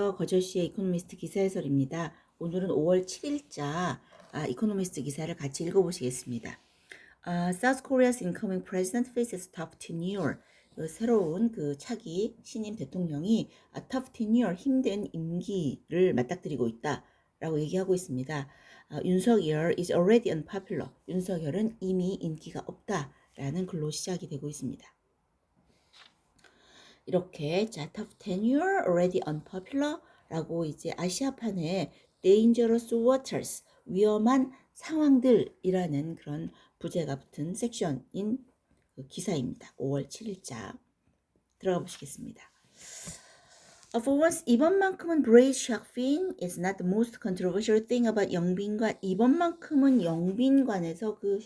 안녕하세요. 거저씨의 이코노미스트 기사 해설입니다. 오늘은 5월 7일자 이코노미스트 기사를 같이 읽어보시겠습니다. South Korea's incoming president faces tough tenure. 새로운 그 차기 신임 대통령이 tough tenure, 힘든 임기를 맞닥뜨리고 있다라고 얘기하고 있습니다. 윤석열 is already unpopular. 윤석열은 이미 인기가 없다라는 글로 시작이 되고 있습니다. 이렇게 tough tenure, already unpopular 라고 이제 아시아판에 dangerous waters, 위험한 상황들이라는 그런 부제가 붙은 섹션인 그 기사입니다. 5월 7일자 들어가 보시겠습니다. For once, 이번만큼은 braised shark fin is not the most controversial thing about 영빈관. 이번만큼은 영빈관에서 그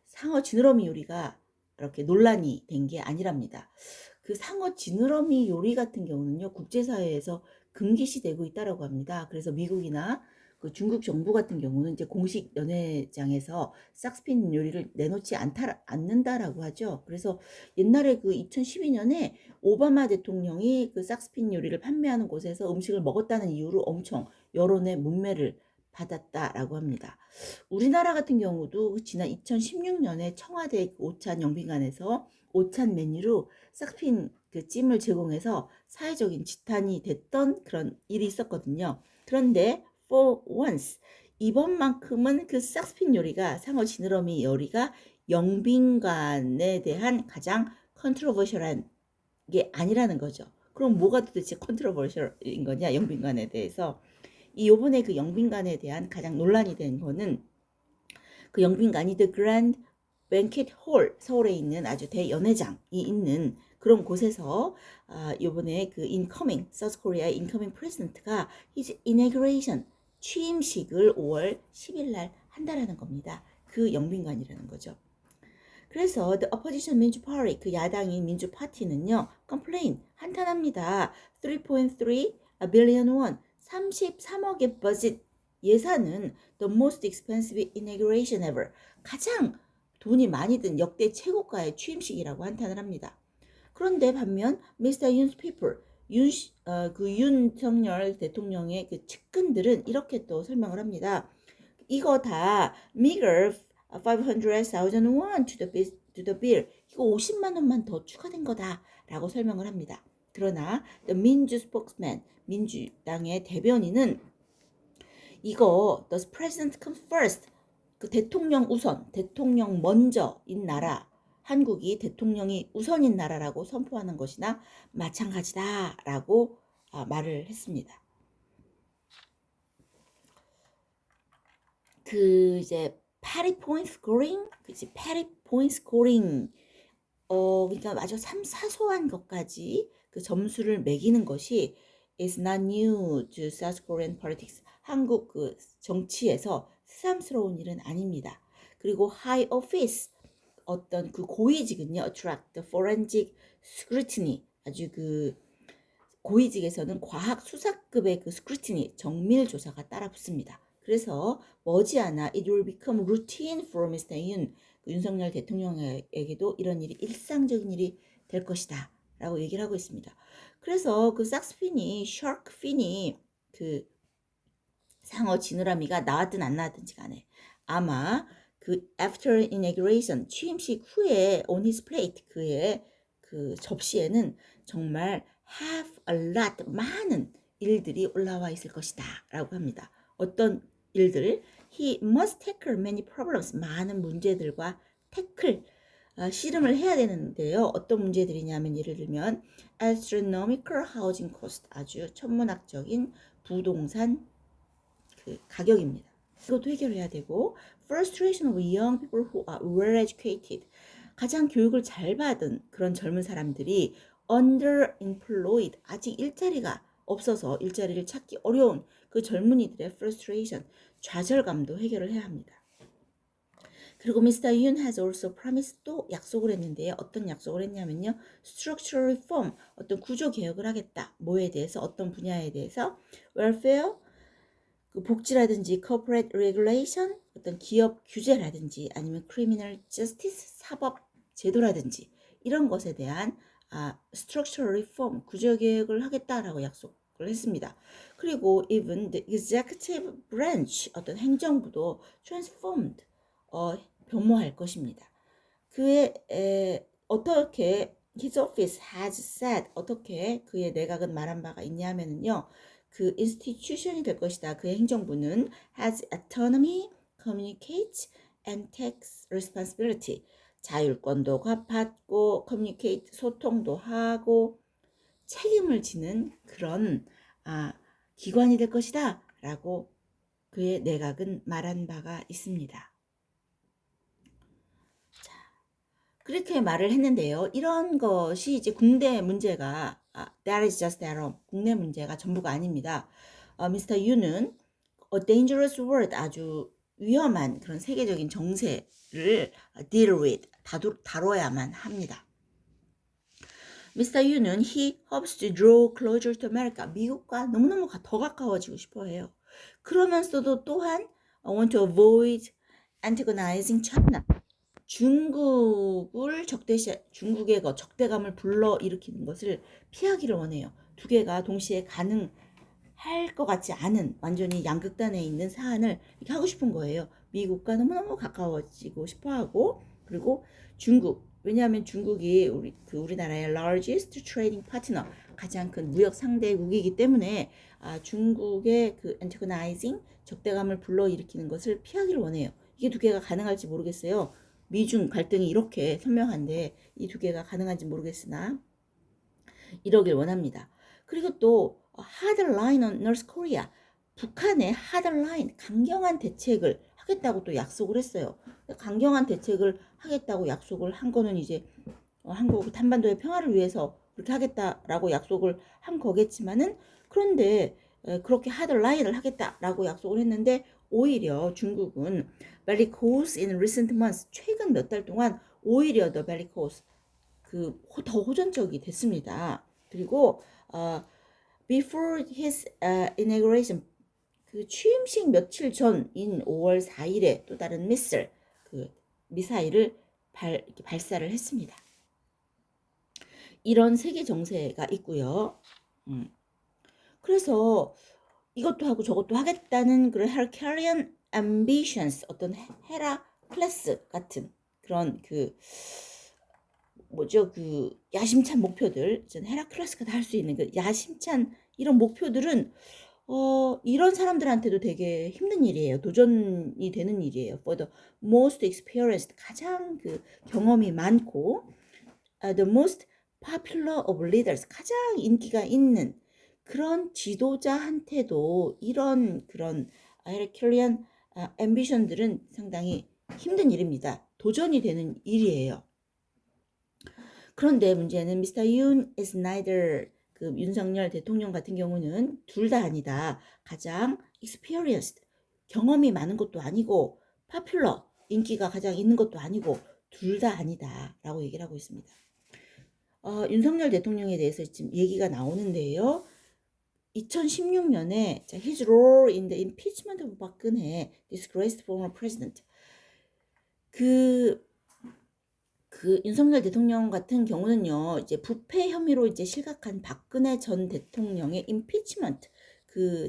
상어 지느러미 요리가 이렇게 논란이 된 게 아니랍니다. 그 상어 지느러미 요리 같은 경우는요, 국제사회에서 금기시되고 있다라고 합니다. 그래서 미국이나 그 중국 정부 같은 경우는 이제 공식 연회장에서 싹스핀 요리를 내놓지 않는다라고 하죠. 그래서 옛날에 그 2012년에 오바마 대통령이 그 싹스핀 요리를 판매하는 곳에서 음식을 먹었다는 이유로 엄청 여론의 문매를 받았다라고 합니다. 우리나라 같은 경우도 지난 2016년에 청와대 오찬 영빈관에서 오찬 메뉴로 싹스핀 그 찜을 제공해서 사회적인 지탄이 됐던 그런 일이 있었거든요. 그런데 for once 이번만큼은 그 싹스핀 요리가 상어 지느러미 요리가 영빈관에 대한 가장 컨트로버셜한 게 아니라는 거죠. 그럼 뭐가 도대체 컨트로버셜인 거냐, 영빈관에 대해서. 요번에 그 영빈관에 대한 가장 논란이 된 거는 그 영빈관이 The Grand Banquet Hall, 서울에 있는 아주 대연회장이 있는 그런 곳에서 요번에 그 incoming, South Korea의 incoming president가 his inauguration, 취임식을 5월 10일 날 한다라는 겁니다. 그 영빈관이라는 거죠. 그래서 the opposition 민주 party, 그 야당인 민주 파티는요, complain, 한탄합니다. 3.3 billion won, 33억의 버짓 예산은 the most expensive inauguration ever, 가장 돈이 많이 든 역대 최고가의 취임식이라고 한탄을 합니다. 그런데 반면 Mr. Yoon's people, 그 윤석열 대통령의 그 측근들은 이렇게 또 설명을 합니다. 이거 다 meager 500,000 won to the bill. 이거 50만 원만 더 추가된 거다라고 설명을 합니다. 그러나 the 민주 spokesman, 민주당의 대변인은 이거 the president comes first, 그 대통령 우선, 대통령 먼저인 나라, 한국이 대통령이 우선인 나라라고 선포하는 것이나 마찬가지다라고 말을 했습니다. 그 이제 패리 포인트 스코링, 그치, 패리 포인트 스코링, 그러니까 아주 사소한 것까지 그 점수를 매기는 것이 is not new to South Korean politics. 한국 그 정치에서 새삼스러운 일은 아닙니다. 그리고 high office, 어떤 그 고위직은요, attract the forensic scrutiny, 아주 그 고위직에서는 과학 수사급의 그 스크루티니, 정밀 조사가 따라 붙습니다. 그래서 머지않아 it will become routine for Mr. Yoon, 그 윤석열 대통령에게도 이런 일이 일상적인 일이 될 것이다 라고 얘기를 하고 있습니다. 그래서 그 싹스핀이, 샤크핀이, 그 상어 지느러미가 나왔든 안 나왔든지 간에 아마 그 after inauguration, 취임식 후에 on his plate, 그의 그 접시에는 정말 have a lot, 많은 일들이 올라와 있을 것이다 라고 합니다. 어떤 일들? He must tackle many problems, 많은 문제들과 태클, 씨름을 해야 되는데요. 어떤 문제들이냐면 예를 들면 astronomical housing cost, 아주 천문학적인 부동산 그 가격입니다. 이것도 해결해야 되고 frustration of young people who are well educated, 가장 교육을 잘 받은 그런 젊은 사람들이 underemployed, 아직 일자리가 없어서 일자리를 찾기 어려운 그 젊은이들의 frustration, 좌절감도 해결을 해야 합니다. 그리고 Mr. Yoon has also promised, 또 약속을 했는데요. 어떤 약속을 했냐면요. structural reform, 어떤 구조 개혁을 하겠다. 뭐에 대해서, 어떤 분야에 대해서, welfare, 그 복지라든지 corporate regulation, 어떤 기업 규제라든지 아니면 criminal justice, 사법 제도라든지 이런 것에 대한 structural reform, 구조 개혁을 하겠다라고 약속 했습니다. 그리고 even the executive branch, 어떤 행정부도 transformed, 변모할 것입니다. 어떻게 his office has said, 어떻게 그의 내각은 말한 바가 있냐면요, 그 institution이 될 것이다. 그의 행정부는 has autonomy, communicates and takes responsibility. 자율권도 받고 communicate, 소통도 하고 책임을 지는 그런 기관이 될 것이다 라고 그의 내각은 말한 바가 있습니다. 자, 그렇게 말을 했는데요. 이런 것이 이제 국내 문제가 that is just that all. 국내 문제가 전부가 아닙니다. 미스터 유는 a dangerous world, 아주 위험한 그런 세계적인 정세를 deal with, 다뤄야만 합니다. 미스터 유는 he hopes to draw closer to America, 미국과 너무너무 더 가까워지고 싶어 해요. 그러면서도 또한 want to avoid antagonizing China, 중국의 적대감을 불러일으키는 것을 피하기를 원해요. 두 개가 동시에 가능할 것 같지 않은 완전히 양극단에 있는 사안을 이렇게 하고 싶은 거예요. 미국과 너무너무 가까워지고 싶어하고, 그리고 중국, 왜냐하면 중국이 우리나라의 largest trading partner, 가장 큰 무역 상대국이기 때문에 중국의 그 antagonizing, 적대감을 불러일으키는 것을 피하기를 원해요. 이게 두 개가 가능할지 모르겠어요. 미중 갈등이 이렇게 선명한데 이 두 개가 가능한지 모르겠으나 이러길 원합니다. 그리고 또 hard line on North Korea, 북한의 hard line, 강경한 대책을 하겠다고 또 약속을 했어요. 강경한 대책을 하겠다고 약속을 한 거는 이제 한국 한반도의 평화를 위해서 그렇게 하겠다라고 약속을 한 거겠지만은, 그런데 그렇게 hard line을 하겠다라고 약속을 했는데 오히려 중국은 bellicose in recent months, 최근 몇 달 동안 오히려 the bellicose, 더 호전적이 됐습니다. 그리고 before his inauguration, 그 취임식 며칠 전인 5월 4일에 또 다른 미사일을 발사를 했습니다. 이런 세계 정세가 있고요. 그래서 이것도 하고 저것도 하겠다는 그런 Herculean ambitions, 어떤 헤라클레스 같은 그런 야심찬 목표들, 헤라클레스가 다 할 수 있는 그 야심찬 이런 목표들은 이런 사람들한테도 되게 힘든 일이에요. 도전이 되는 일이에요. For the most experienced, 가장 경험이 많고 the most popular of leaders, 가장 인기가 있는 그런 지도자한테도 이런 그런 Herculean ambition들은 상당히 힘든 일입니다. 도전이 되는 일이에요. 그런데 문제는 미스터 윤 is neither, 윤석열 대통령 같은 경우는 둘 다 아니다. 가장 experienced, 경험이 많은 것도 아니고 popular, 인기가 가장 있는 것도 아니고 둘 다 아니다 라고 얘기를 하고 있습니다. 윤석열 대통령에 대해서 지금 얘기가 나오는데요. 2016년에 his role in the impeachment of 박근혜, disgraced former president, 윤석열 대통령 같은 경우는요, 이제 부패 혐의로 이제 실각한 박근혜 전 대통령의 impeachment,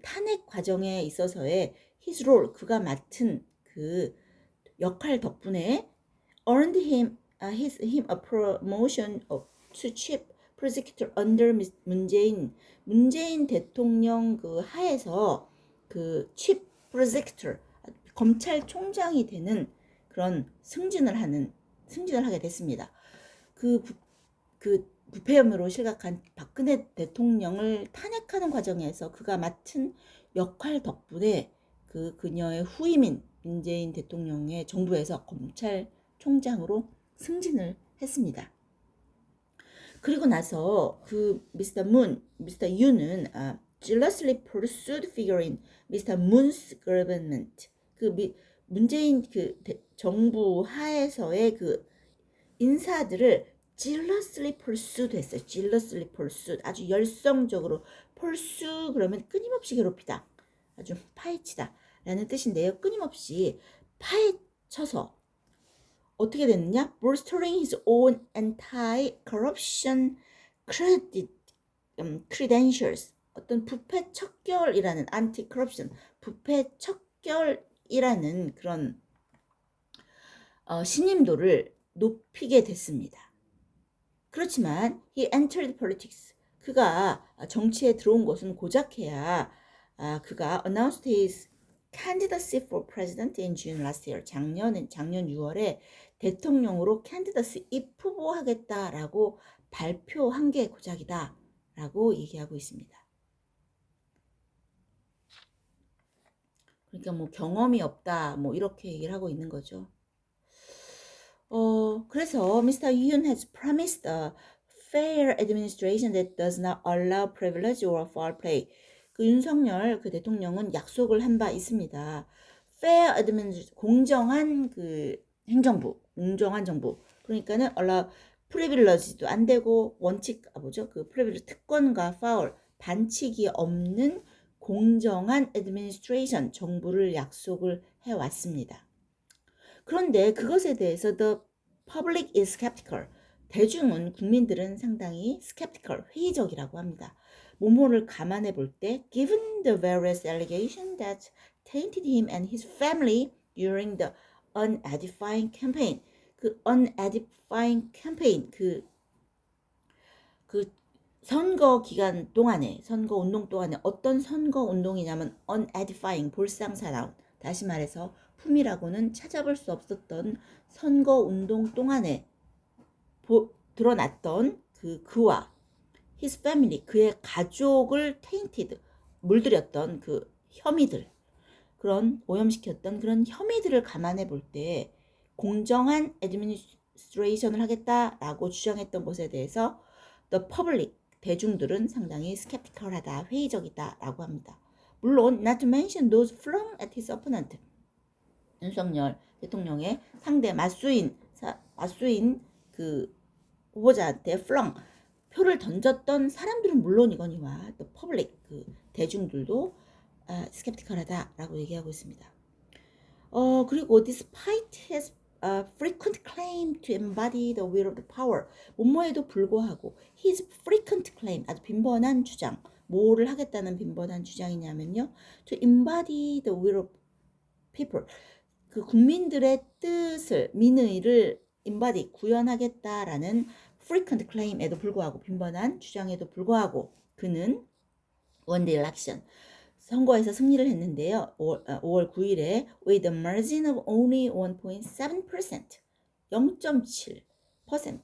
탄핵 과정에 있어서의 his role, 그가 맡은 역할 덕분에 earned him a promotion to chief prosecutor under 문재인 대통령 하에서 chief prosecutor, 검찰총장이 되는 그런 승진을 하게 됐습니다. 부패 혐의로 실각한 박근혜 대통령을 탄핵하는 과정에서 그가 맡은 역할 덕분에 그녀의 후임인 문재인 대통령의 정부에서 검찰총장으로 승진을 했습니다. 그리고 나서 미스터 윤은 jealously pursued figure in Mr. Moon's government, 문재인 정부 하에서의 인사들을 jealously pursued 했어요. jealously pursued, 아주 열성적으로. pursue 그러면 끊임없이 괴롭히다, 아주 파헤치다 라는 뜻인데요. 끊임없이 파헤쳐서 어떻게 됐느냐? bolstering his own anti-corruption credentials, 어떤 부패 척결이라는 anti corruption, 부패 척결이라는 그런 신임도를 높이게 됐습니다. 그렇지만 he entered politics. 그가 정치에 들어온 것은 고작해야 그가 announced his candidacy for president in June last year. 작년 6월에 대통령으로 candidacy 입후보하겠다라고 발표한 게 고작이다라고 얘기하고 있습니다. 그러니까 뭐 경험이 없다 뭐 이렇게 얘기를 하고 있는 거죠. 그래서 Mr. Yoon has promised a fair administration that does not allow privilege or foul play. 그 윤석열 그 대통령은 약속을 한 바 있습니다. fair administration, 공정한 그 행정부, 공정한 정부. 그러니까는 allow privilege도 안 되고 원칙 뭐죠? 그 privilege 특권과 foul 반칙이 없는 공정한 administration 정부를 약속을 해 왔습니다. 그런데 그것에 대해서 the public is skeptical. 대중은 국민들은 상당히 skeptical, 회의적이라고 합니다. 모모를 감안해 볼 때 given the various allegations that tainted him and his family during the unedifying campaign. 그 unedifying campaign 그 선거 기간 동안에 선거 운동 동안에 어떤 선거 운동이냐면 unedifying 볼상사나운 다시 말해서 품이라고는 찾아볼 수 없었던 선거 운동 동안에 드러났던 그와 his family 그의 가족을 tainted 물들였던 그 혐의들 그런 오염시켰던 그런 혐의들을 감안해 볼 때 공정한 애드미니스트레이션을 하겠다라고 주장했던 것에 대해서 the public 대중들은 상당히 skeptical하다 회의적이다라고 합니다. 물론 not to mention those flung at his opponent 윤석열 대통령의 상대 맞수인 그 후보자한테 flung 표를 던졌던 사람들은 물론이거니와 the public 그 대중들도 skeptical하다라고 얘기하고 있습니다. 그리고 despite his frequent claim to embody the will of the power 뭐뭐에도 불구하고 his frequent claim 아주 빈번한 주장 뭐를 하겠다는 빈번한 주장이냐면요 to embody the will of people 그 국민들의 뜻을 민의를 embody 구현하겠다라는 frequent claim에도 불구하고 빈번한 주장에도 불구하고 그는 won the election 선거에서 승리를 했는데요. 5월 9일에 with a margin of only 1.7% 0.7%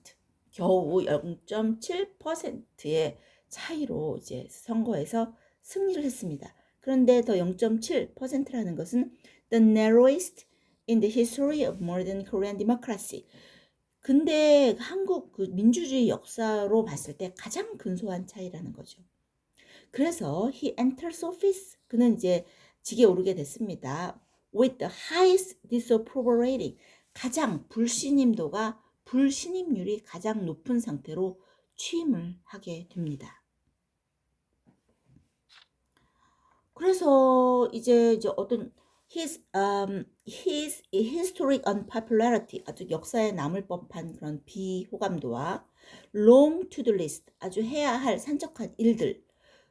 겨우 0.7%의 차이로 이제 선거에서 승리를 했습니다. 그런데 더 0.7%라는 것은 the narrowest in the history of modern Korean democracy. 근데 한국 그 민주주의 역사로 봤을 때 가장 근소한 차이라는 거죠. 그래서 he enters office 그는 이제 직에 오르게 됐습니다. with the highest disapproval rating 가장 불신임률이 가장 높은 상태로 취임을 하게 됩니다. 그래서 이제 어떤 his historic unpopularity 아주 역사에 남을 법한 그런 비호감도와 long to-do list 아주 해야 할 산적한 일들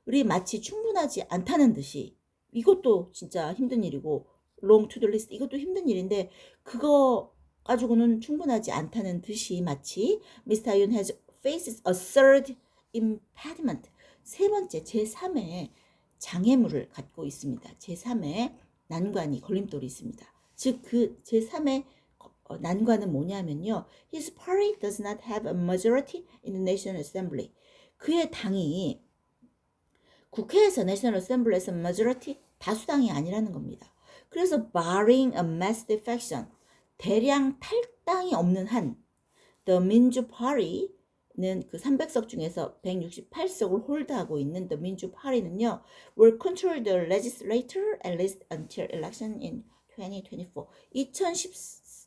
이 마치 충분하지 않다는 듯이 이것도 진짜 힘든 일이고 long to do list 이것도 힘든 일인데 그거 가지고는 충분하지 않다는 듯이 마치 Mr. Yoon has faces a third impediment 세 번째 제3의 장애물을 갖고 있습니다. 제3의 난관이 걸림돌이 있습니다. 즉 그 제3의 난관은 뭐냐면요. His party does not have a majority in the National Assembly. 그의 당이 국회에서 내셔널 어셈블리에서 majority 다수당이 아니라는 겁니다. 그래서 barring a mass defection 대량 탈당이 없는 한 the 민주 파리는 그 300석 중에서 168석을 홀드하고 있는 the 민주 파리는요 will control the legislature at least until election in 2024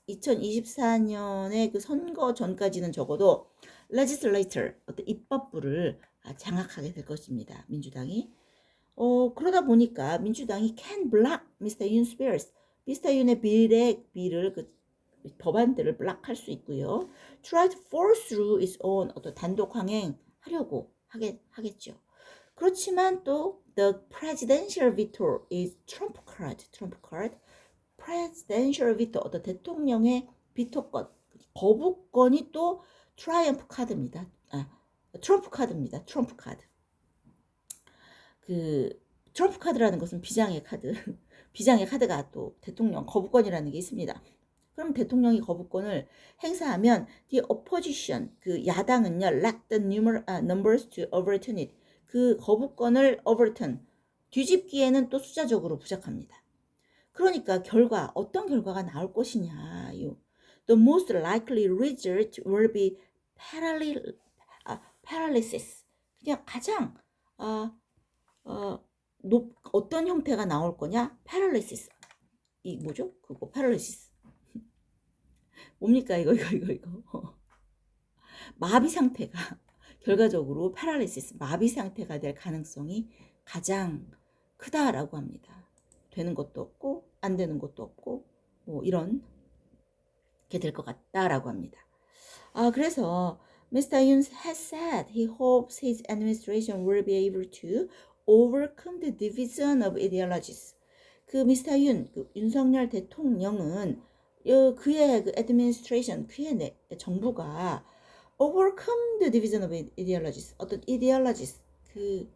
2024년의 그 선거 전까지는 적어도 legislature 어떤 입법부를 장악하게 될 것입니다. 민주당이. 그러다 보니까 민주당이 can block Mr. Yoon's bills. Mr. Yoon의 빌을 그 법안들을 block할 수 있고요. try to force through its own 어떤 단독 강행하려고 하겠죠. 그렇지만 또 the presidential veto is trump card. trump card. presidential veto 어떤 대통령의 비토권, 거부권이 또 트라이엄프 카드입니다. 트럼프 카드입니다. 트럼프 카드. 그 트럼프 카드라는 것은 비장의 카드. 비장의 카드가 또 대통령 거부권이라는 게 있습니다. 그럼 대통령이 거부권을 행사하면 the opposition 그 야당은요 lack the numbers to overturn it 그 거부권을 overturn 뒤집기에는 또 숫자적으로 부족합니다. 그러니까 결과 어떤 결과가 나올 것이냐요. The most likely result will be paralysis. 그냥 가장 어떤 형태가 나올 거냐? paralysis. 이 뭐죠? 그거 paralysis. 뭡니까 이거. 마비 상태가 결과적으로 paralysis 마비 상태가 될 가능성이 가장 크다라고 합니다. 되는 것도 없고 안 되는 것도 없고 뭐 이런 게 될 것 같다라고 합니다. 그래서 Mr. Yoon has said he hopes his administration will be able to overcome the division of ideologies. 그 미스터 윤, 그 윤석열 대통령은 그의 그 administration, 그의 정부가 overcome the division of ideologies, 어떤 ideologies, 그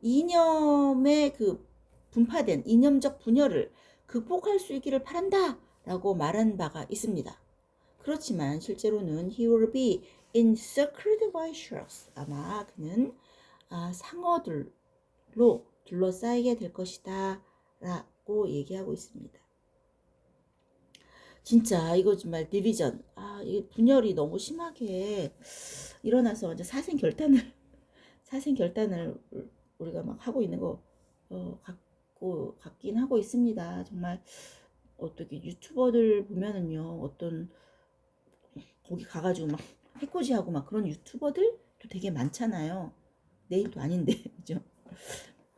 이념의 그 분파된 이념적 분열을 극복할 수 있기를 바란다라고 말한 바가 있습니다. 그렇지만 실제로는 he will be encircled by sharks. 아마 그는 상어들로 둘러싸이게 될 것이다 라고 얘기하고 있습니다. 진짜 이거 정말 디비전 이 분열이 너무 심하게 일어나서 이제 사생결단을 우리가 막 하고 있는 거 같긴 하고 있습니다. 정말 어떻게 유튜버들 보면은요 어떤 거기 가가지고 막 해코지하고 막 그런 유튜버들도 되게 많잖아요. 내 일도 아닌데 그죠?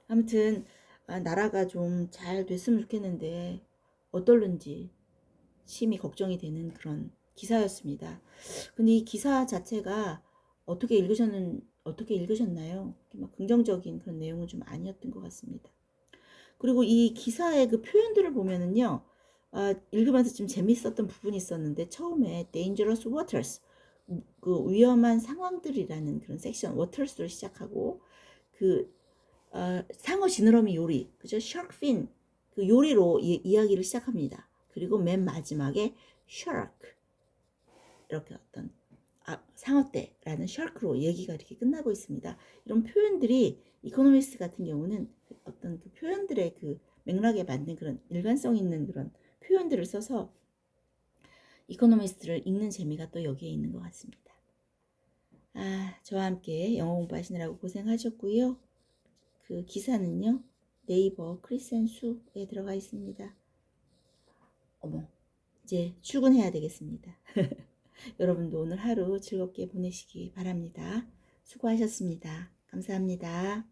아무튼 나라가 좀 잘 됐으면 좋겠는데 어떨는지 심히 걱정이 되는 그런 기사였습니다. 근데 이 기사 자체가 어떻게 읽으셨나요? 막 긍정적인 그런 내용은 좀 아니었던 것 같습니다. 그리고 이 기사의 그 표현들을 보면은요, 읽으면서 좀 재밌었던 부분이 있었는데 처음에 dangerous waters 그 위험한 상황들이라는 그런 섹션 waters로 시작하고 그 상어 지느러미 요리 그죠? shark fin 그 요리로 이야기를 시작합니다. 그리고 맨 마지막에 shark 이렇게 어떤 상어떼라는 shark로 얘기가 이렇게 끝나고 있습니다. 이런 표현들이 이코노미스트 같은 경우는 어떤 그 표현들의 그 맥락에 맞는 그런 일관성 있는 그런 표현들을 써서 이코노미스트를 읽는 재미가 또 여기에 있는 것 같습니다. 저와 함께 영어 공부하시느라고 고생하셨고요. 그 기사는요. 네이버 크리센수에 들어가 있습니다. 어머, 이제 출근해야 되겠습니다. 여러분도 오늘 하루 즐겁게 보내시기 바랍니다. 수고하셨습니다. 감사합니다.